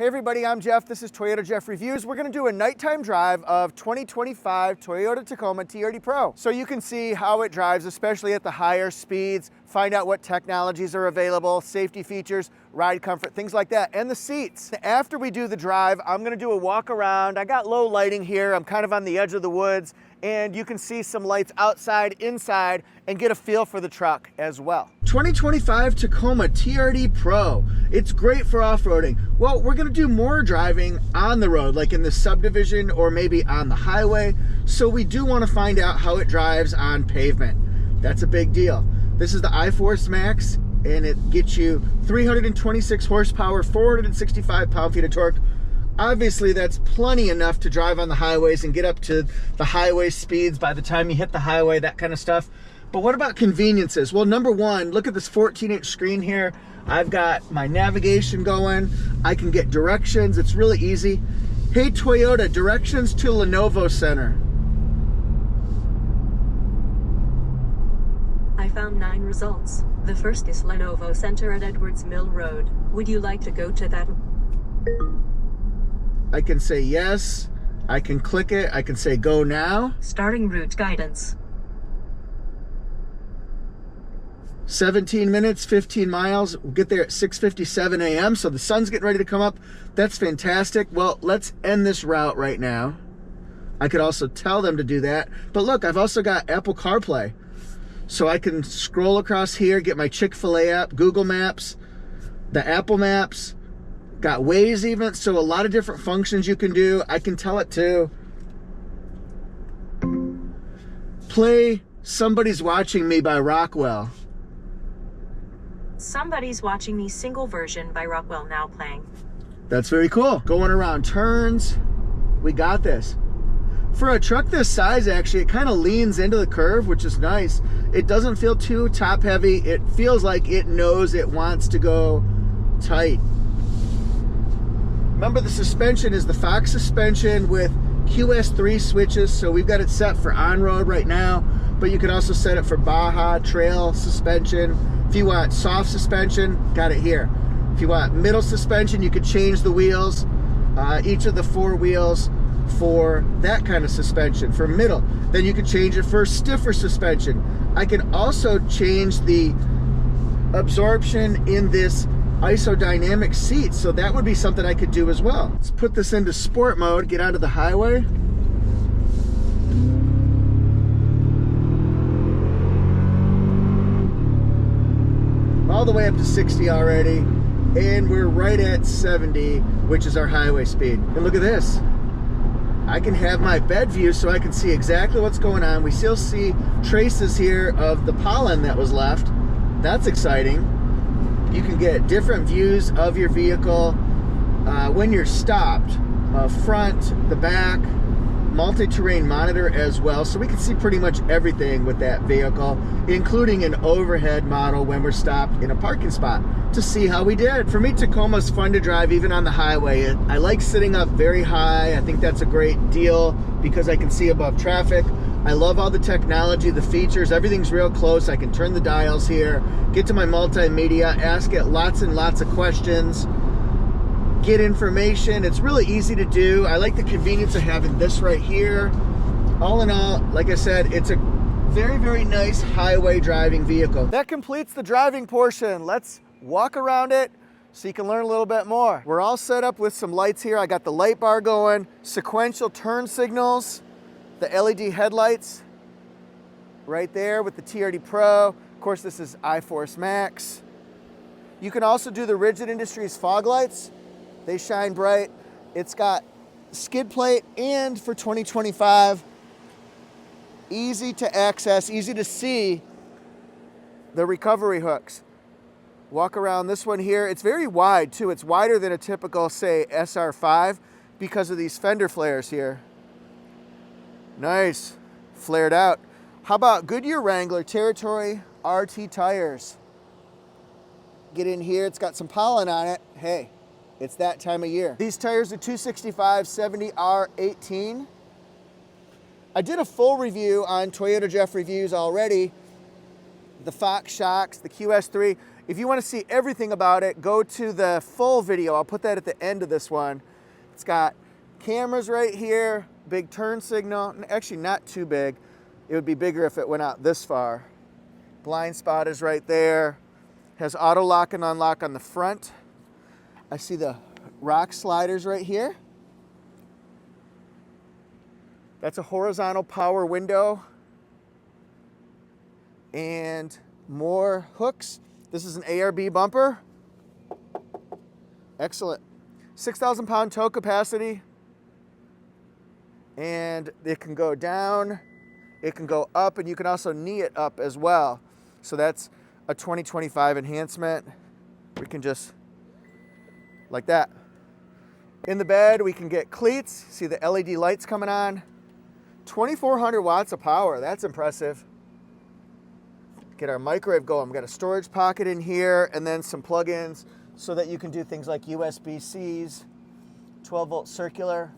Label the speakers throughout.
Speaker 1: everybody, I'm Jeff. This is Toyota Jeff Reviews. We're going to do a nighttime drive of 2025 Toyota Tacoma TRD Pro. So you can see how it drives, especially at the higher speeds, find out what technologies are available, safety features, ride comfort, things like that, and the seats. After we do the drive, I'm going to do a walk around. I got low lighting here. I'm kind of on the edge of the woods, and you can see some lights outside, inside, and get a feel for the truck as well. 2025 Tacoma TRD Pro. It's great for off-roading. Well, we're gonna do more driving on the road, like in the subdivision or maybe on the highway. So we do wanna find out how it drives on pavement. That's a big deal. This is the iForce Max, and it gets you 326 horsepower, 465 pound-feet of torque. Obviously, that's plenty enough to drive on the highways and get up to the highway speeds by the time you hit the highway, that kind of stuff. But what about conveniences? Well, number one, look at this 14-inch screen here. I've got my navigation going. I can get directions. It's really easy. Hey, Toyota, directions to Lenovo Center.
Speaker 2: I found 9 results. The first is Lenovo Center at Edwards Mill Road. Would you like to go to that?
Speaker 1: I can say yes. I can click it. I can say go now.
Speaker 2: Starting route guidance.
Speaker 1: 17 minutes, 15 miles. We'll get there at 6:57 a.m. So the sun's getting ready to come up. That's fantastic. Well, let's end this route right now. I could also tell them to do that. But look, I've also got Apple CarPlay. So I can scroll across here, get my Chick-fil-A app, Google Maps, the Apple Maps, got Waze even. So a lot of different functions you can do. I can tell it to play Somebody's Watching Me by Rockwell.
Speaker 2: Somebody's Watching Me single version by Rockwell now playing.
Speaker 1: That's very cool. Going around turns, we got this. For a truck this size, actually, it kind of leans into the curve, which is nice. It doesn't feel too top heavy. It feels like it knows it wants to go tight. Remember, the suspension is the Fox suspension with QS3 switches, so we've got it set for on-road right now, but you can also set it for Baja trail suspension. If you want soft suspension, got it here. If you want middle suspension, you could change the wheels, each of the 4 wheels for that kind of suspension, for middle. Then you can change it for stiffer suspension. I can also change the absorption in this isodynamic seat, so that would be something I could do as well. Let's put this into sport mode, get onto the highway. All the way up to 60 already, and we're right at 70, which is our highway speed. And look at this. I can have my bed view so I can see exactly what's going on. We still see traces here of the pollen that was left. That's exciting. You can get different views of your vehicle when you're stopped. Front, the back, multi-terrain monitor as well. So we can see pretty much everything with that vehicle, including an overhead model when we're stopped in a parking spot to see how we did. For me, Tacoma's fun to drive even on the highway. I like sitting up very high. I think that's a great deal because I can see above traffic. I love all the technology, the features, everything's real close. I can turn the dials here, get to my multimedia, ask it lots and lots of questions, get information. It's really easy to do. I like the convenience of having this right here. All in all, like I said, it's a very, very nice highway driving vehicle. That completes the driving portion. Let's walk around it so you can learn a little bit more. We're all set up with some lights here. I got the light bar going, sequential turn signals, the LED headlights right there with the TRD Pro. Of course, this is iForce Max. You can also do the Rigid Industries fog lights. They shine bright. It's got skid plate, and for 2025, easy to access, easy to see the recovery hooks. Walk around this one here. It's very wide too. It's wider than a typical, say, SR5 because of these fender flares here. Nice, flared out. How about Goodyear Wrangler Territory RT tires? Get in here, it's got some pollen on it. Hey, it's that time of year. These tires are 265/70R18. I did a full review on Toyota Jeff Reviews already. The Fox shocks, the QS3. If you want to see everything about it, go to the full video. I'll put that at the end of this one. It's got cameras right here, big turn signal, actually not too big. It would be bigger if it went out this far. Blind spot is right there. Has auto lock and unlock on the front. I see the rock sliders right here. That's a horizontal power window. And more hooks. This is an ARB bumper. Excellent. 6,000 pound tow capacity. And it can go down, it can go up, and you can also knee it up as well. So that's a 2025 enhancement. We can just, like that. In the bed, we can get cleats. See the LED lights coming on. 2,400 watts of power, that's impressive. Get our microwave going. We've got a storage pocket in here and then some plug-ins so that you can do things like USB-Cs, 12 volt circular,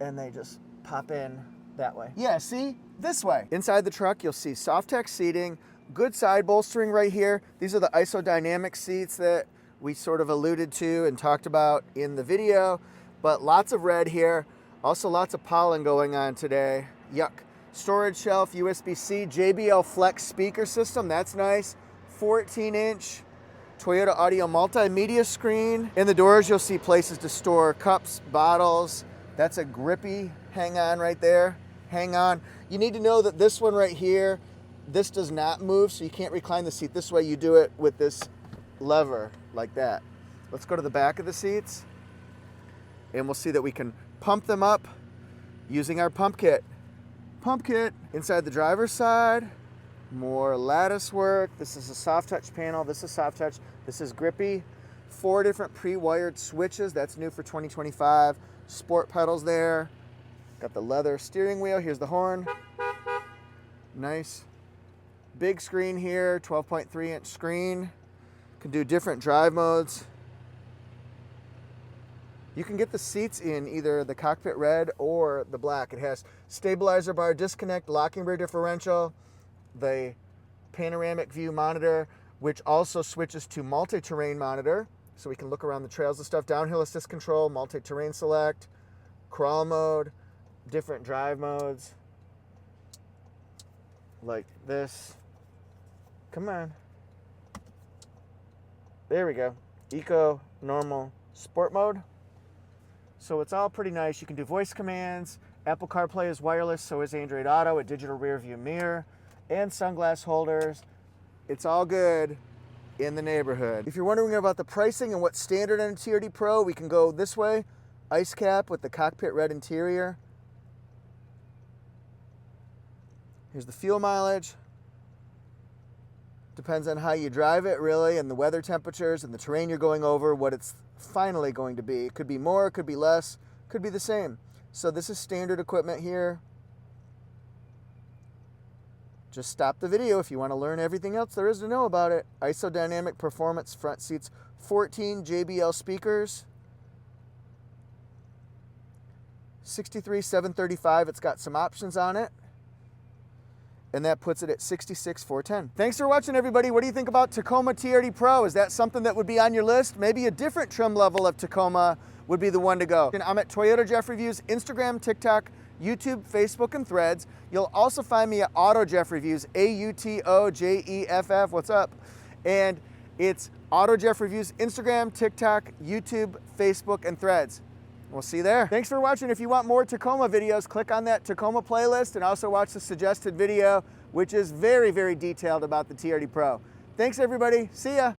Speaker 1: and they just pop in that way. Yeah, see? This way. Inside the truck, you'll see Softex seating, good side bolstering right here. These are the isodynamic seats that we sort of alluded to and talked about in the video, but lots of red here. Also lots of pollen going on today. Yuck. Storage shelf, USB-C, JBL Flex speaker system, that's nice. 14-inch Toyota audio multimedia screen. In the doors, you'll see places to store cups, bottles. That's a grippy hang-on right there. Hang on. You need to know that this one right here, this does not move, so you can't recline the seat this way. You do it with this lever like that. Let's go to the back of the seats, and we'll see that we can pump them up using our pump kit. Pump kit. Inside the driver's side, more lattice work. This is a soft touch panel. This is soft touch. This is grippy. 4 different pre-wired switches. That's new for 2025. Sport pedals there. Got the leather steering wheel. Here's the horn. Nice. Big screen here, 12.3-inch screen. Can do different drive modes. You can get the seats in either the cockpit red or the black. It has stabilizer bar disconnect, locking rear differential, the panoramic view monitor, which also switches to multi-terrain monitor, so we can look around the trails and stuff. Downhill assist control, multi-terrain select, crawl mode, different drive modes, like this. Come on. There we go. Eco, normal, sport mode. So it's all pretty nice. You can do voice commands. Apple CarPlay is wireless, so is Android Auto, a digital rear view mirror, and sunglass holders. It's all good in the neighborhood. If you're wondering about the pricing and what's standard on a TRD Pro, we can go this way. Ice cap with the cockpit red interior. Here's the fuel mileage. Depends on how you drive it, really, and the weather temperatures and the terrain you're going over, what it's finally going to be. It could be more, it could be less, could be the same. So this is standard equipment here. Just stop the video if you want to learn everything else there is to know about it. Isodynamic performance front seats, 14 JBL speakers, 63,735. It's got some options on it, and that puts it at 66,410. Thanks for watching, everybody. What do you think about Tacoma TRD Pro? Is that something that would be on your list? Maybe a different trim level of Tacoma would be the one to go. And I'm at Toyota Jeff Reviews, Instagram, TikTok, YouTube, Facebook, and Threads. You'll also find me at Auto Jeff Reviews, AUTOJEFF. What's up? And it's Auto Jeff Reviews, Instagram, TikTok, YouTube, Facebook, and Threads. We'll see you there. Thanks for watching. If you want more Tacoma videos, click on that Tacoma playlist and also watch the suggested video, which is very, very detailed about the TRD Pro. Thanks, everybody. See ya.